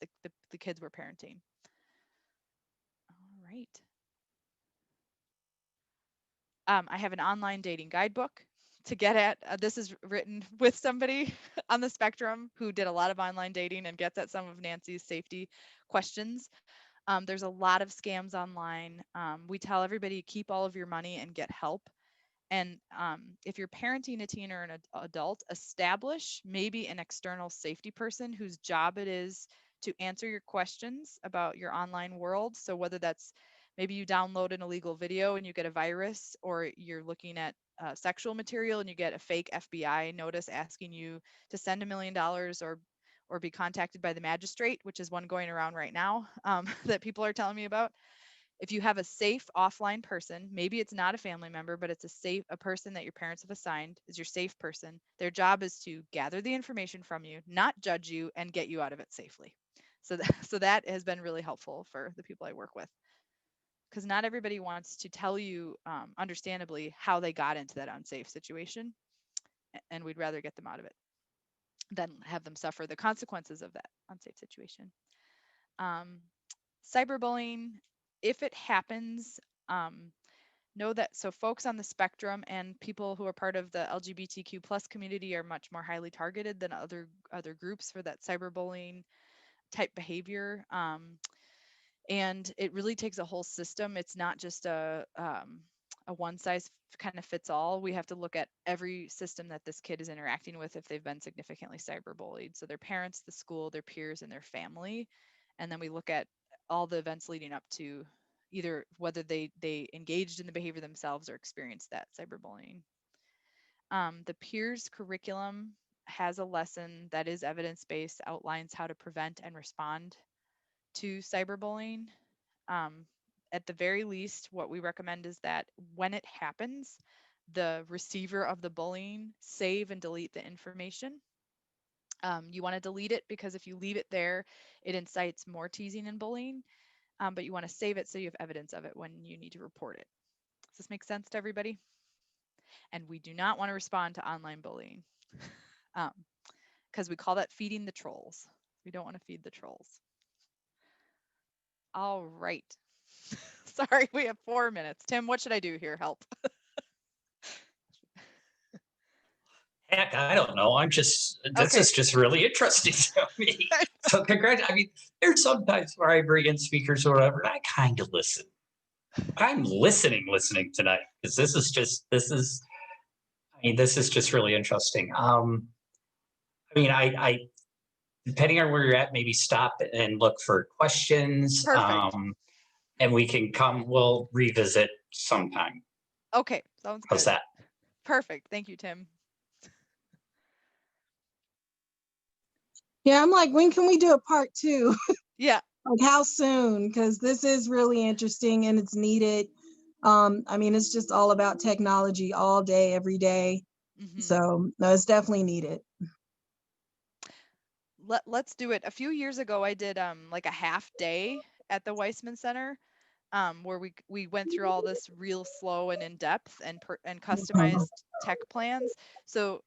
the kids we're parenting. All right. I have an online dating guidebook to get at. This is written with somebody on the spectrum who did a lot of online dating and gets at some of Nancy's safety questions. There's a lot of scams online. We tell everybody, keep all of your money and get help. And if you're parenting a teen or an adult, establish maybe an external safety person whose job it is to answer your questions about your online world. So whether that's maybe you download an illegal video and you get a virus, or you're looking at sexual material and you get a fake FBI notice asking you to send $1 million or be contacted by the magistrate, which is one going around right now that people are telling me about. If you have a safe offline person, maybe it's not a family member, but it's a person that your parents have assigned is your safe person. Their job is to gather the information from you, not judge you, and get you out of it safely. So that has been really helpful for the people I work with, because not everybody wants to tell you, understandably, how they got into that unsafe situation, and we'd rather get them out of it than have them suffer the consequences of that unsafe situation. Cyberbullying, if it happens, know that, so folks on the spectrum and people who are part of the LGBTQ plus community are much more highly targeted than other groups for that cyberbullying type behavior. And it really takes a whole system. It's not just a one size kind of fits all. We have to look at every system that this kid is interacting with if they've been significantly cyberbullied. So their parents, the school, their peers, and their family. And then we look at all the events leading up to either whether they engaged in the behavior themselves or experienced that cyberbullying. The peers curriculum has a lesson that is evidence-based, outlines how to prevent and respond to cyberbullying. At the very least, what we recommend is that when it happens, the receiver of the bullying save and delete the information. You want to delete it because if you leave it there, it incites more teasing and bullying. But you want to save it so you have evidence of it when you need to report it. Does this make sense to everybody? And we do not want to respond to online bullying because we call that feeding the trolls. We don't want to feed the trolls. All right. Sorry, we have 4 minutes. Tim, what should I do here? Help.
Heck, I don't know. This
Okay.
is just really interesting to me. So I mean, there's sometimes where I bring in speakers or whatever, and I kind of listen. I'm listening tonight because this is just really interesting. I mean, I depending on where you're at, maybe stop and look for questions.
Perfect.
And we'll revisit sometime.
Okay, sounds good.
How's that?
Perfect. Thank you, Tim.
Yeah, I'm like, when can we do a part 2?
Yeah.
Like how soon? Because this is really interesting and it's needed. I mean, it's just all about technology all day, every day.
Mm-hmm.
So no, it's definitely needed.
Let's do it. A few years ago, I did like a half day at the Weissman Center, where we went through all this real slow and in depth and customized tech plans. So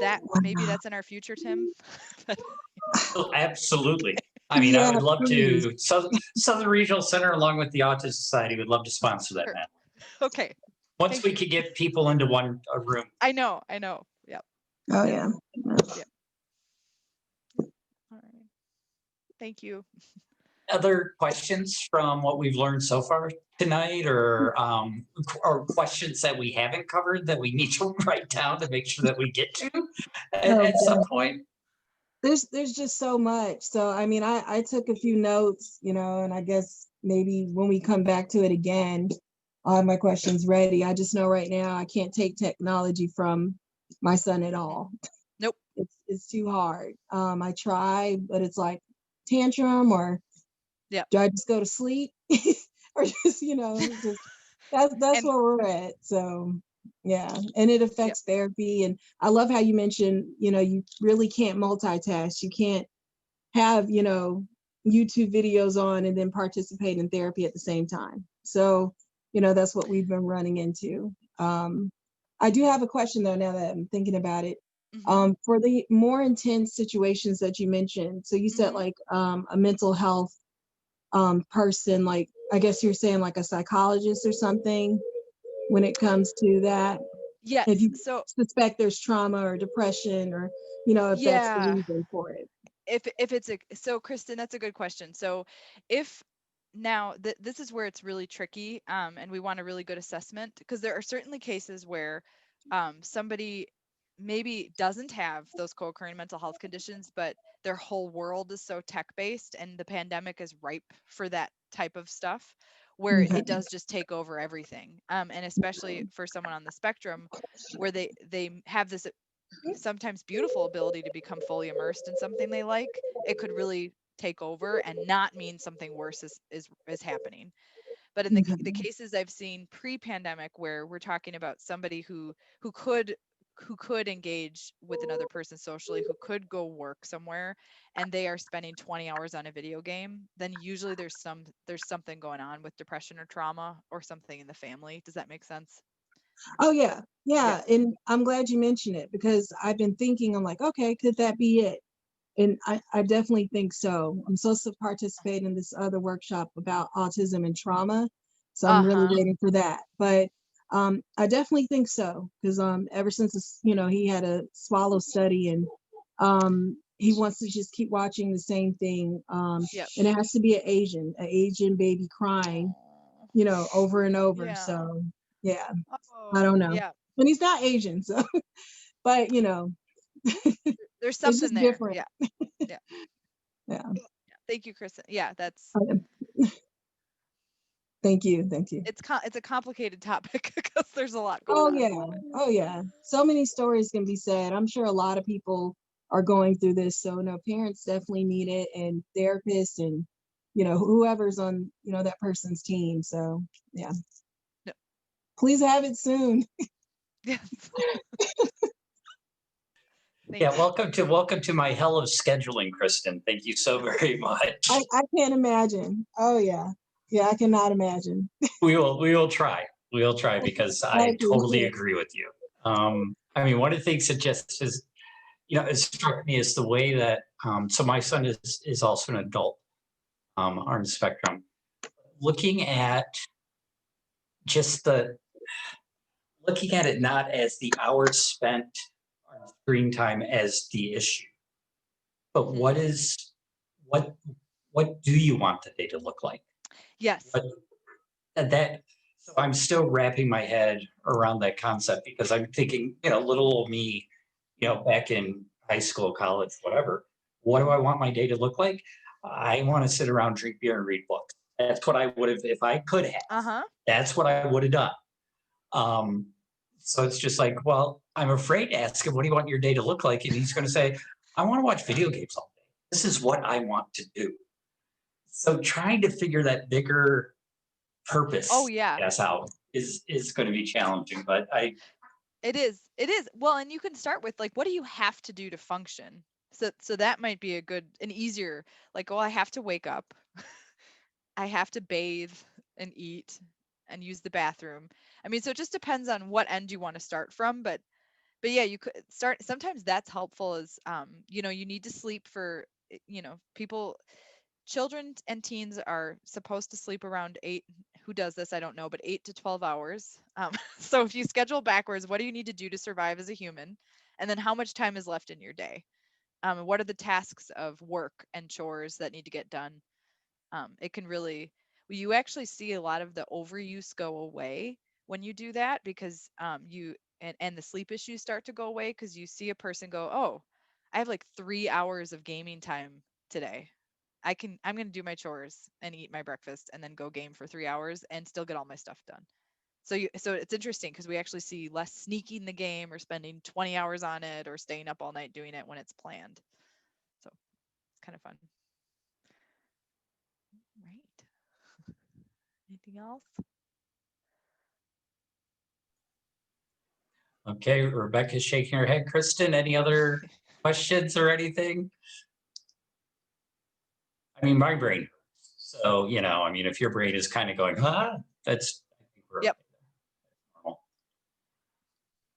that maybe that's in our future, Tim.
Oh, absolutely. I mean, I would love to. Southern Regional Center, along with the Autism Society, would love to sponsor that, man.
Okay.
Once we could get people into a room.
I know. Yep.
Oh yeah.
Yep. All right. Thank you.
Other questions from what we've learned so far tonight, or questions that we haven't covered that we need to write down to make sure that we get to at some point?
There's just so much. So I mean, I took a few notes, and I guess maybe when we come back to it again, I'll have my questions ready. I just know right now I can't take technology from my son at all.
Nope.
It's too hard. I try, but it's like tantrum, or do I just go to sleep? Or just, that's where we're at. So yeah, and it affects therapy. And I love how you mentioned, you really can't multitask. You can't have, YouTube videos on and then participate in therapy at the same time. So, that's what we've been running into. I do have a question though, now that I'm thinking about it. Mm-hmm. For the more intense situations that you mentioned, so you said like a mental health person, like I guess you're saying like a psychologist or something when it comes to that.
Yes.
If you suspect there's trauma or depression, or if that's the reason for it.
If it's so Kristen, that's a good question. So if now this is where it's really tricky, and we want a really good assessment, because there are certainly cases where somebody maybe doesn't have those co-occurring mental health conditions, but their whole world is so tech-based and the pandemic is ripe for that type of stuff, where it does just take over everything. And especially for someone on the spectrum, where they have this sometimes beautiful ability to become fully immersed in something they like, it could really take over and not mean something worse is happening. But in the cases I've seen pre-pandemic, where we're talking about somebody who could engage with another person socially, who could go work somewhere, and they are spending 20 hours on a video game, then usually there's something going on with depression or trauma or something in the family. Does that make sense?
Oh yeah. And I'm glad you mentioned it, because I've been thinking, I'm like, okay, could that be it? And I definitely think so. I'm supposed to participate in this other workshop about autism and trauma, so I'm really waiting for that. But I definitely think so, because ever since he had a swallow study, and he wants to just keep watching the same thing, and it has to be an Asian baby crying, over and over. So yeah, I don't know. And he's not Asian, so but
there's something there.
Different. Yeah.
Thank you, Kristen. Yeah, that's.
Thank you.
It's a complicated topic because there's a lot going on.
Oh yeah. So many stories can be said. I'm sure a lot of people are going through this. So no, parents definitely need it, and therapists, and whoever's on, that person's team. So yeah.
Yep.
Please have it soon.
Yes.
Yeah, welcome to my hell of scheduling, Kristen. Thank you so very much.
I can't imagine. Oh yeah. Yeah, I cannot imagine.
We will try. We'll try because I totally agree with you. I mean, one of the things that just is, it struck me is the way that, so my son is also an adult on the spectrum. Looking at looking at it not as the hours spent on screen time as the issue, but what do you want the day to look like?
Yes.
So I'm still wrapping my head around that concept because I'm thinking, little old me, back in high school, college, whatever. What do I want my day to look like? I want to sit around, drink beer, and read books. That's what I would have, if I could have. That's what I would have done. So it's just like, well, I'm afraid to ask him, what do you want your day to look like? And he's going to say, I want to watch video games all day. This is what I want to do. So trying to figure that bigger purpose, that's out is going to be challenging, but
it is. Well, and you can start with like, what do you have to do to function? So that might be an easier, like, I have to wake up. I have to bathe and eat and use the bathroom. I mean, so it just depends on what end you want to start from, but yeah, you could start. Sometimes that's helpful is, you need to sleep for, children and teens are supposed to sleep around 8. Who does this? I don't know, but 8 to 12 hours. So if you schedule backwards, what do you need to do to survive as a human? And then how much time is left in your day? What are the tasks of work and chores that need to get done? It can really, you actually see a lot of the overuse go away when you do that, because and the sleep issues start to go away because you see a person go, oh, I have like 3 hours of gaming time today. I'm going to do my chores and eat my breakfast and then go game for 3 hours and still get all my stuff done. So it's interesting because we actually see less sneaking the game or spending 20 hours on it or staying up all night doing it when it's planned. So it's kind of fun. Right. Anything else?
Okay, Rebecca's shaking her head. Kristen, any other questions or anything? I mean, my brain hurts. So, if your brain is kind of going, that's,
yep.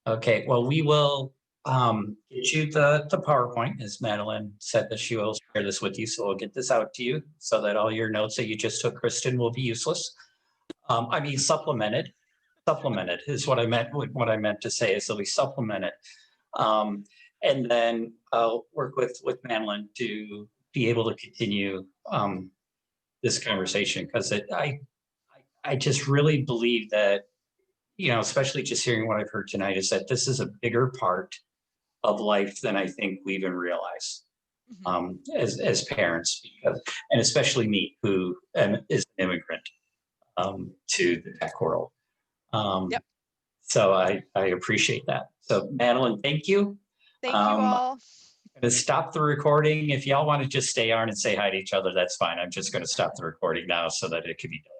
Okay, well, we will get you the PowerPoint, as Madeline said that she will share this with you. So we'll get this out to you so that all your notes that you just took, Kristen, will be useless. I mean, supplemented is what I meant to say, is they'll be supplemented. And then I'll work with Madeline to be able to continue this conversation, because I just really believe that, especially just hearing what I've heard tonight, is that this is a bigger part of life than I think we even realize as parents, and especially me, who is an immigrant to the tech world.
Yep.
So I appreciate that. So Madeline, thank you.
Thank you all.
I'm going to stop the recording. If y'all want to just stay on and say hi to each other, that's fine. I'm just going to stop the recording now so that it can be done.